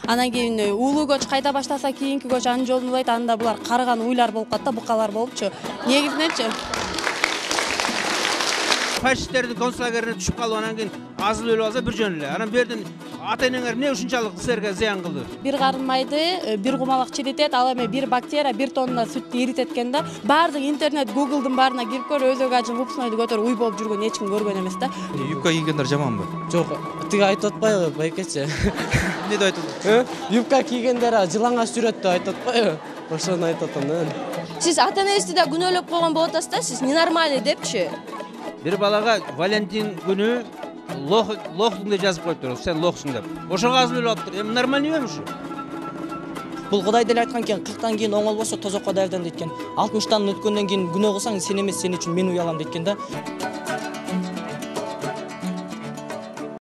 Анан кийин уулуу көч кайта баштаса кийинки көч анын жолун улайт. Анда булар карыган уйлар болуп калат да, букалар болупчу. Негизиненчи фашисттердин концлагерине түшүп калып анан кийин азыл өлүп алса бир жөн эле. Анан бердин ата-энеңер эмне ушунчалык силерге зыян кылды? бир карын майды бир кумалак чиритет, ал эми бир бактерия бир тонна сүттү иритет экен да. Баардык интернет, Google'дун баарына кирип көр, өзөк ажын выпускнойду көтөрүп уй болуп жүргөн эч ким көргөн эмес да. Юбка кийгендер жаманбы? Жок, тиги айтып атпайбы, байкечи? Эмне деп айтып? Юбка кийгендер жылаңаш жүрөт деп айтып атпайбы? Ошону айтып атам. Сиз ата-энеңизди да күнөөлөп койгон болуп атасыз да, сиз ненормальный депчи. Бир балага Валентин күнү лохтун деп жазып коюптур. Сен лохсуң деп. Ошого азыл өлүп атыптыр. Эми нормальный эмес ушу? Бул Кудай деле айткан экен, 40тан кийин оңолбосо тозокко даярдан дейт экен. 60тан өткөндөн кийин күнөө кылсаң, сен эмес, сен үчүн мен уялам дейт экен да.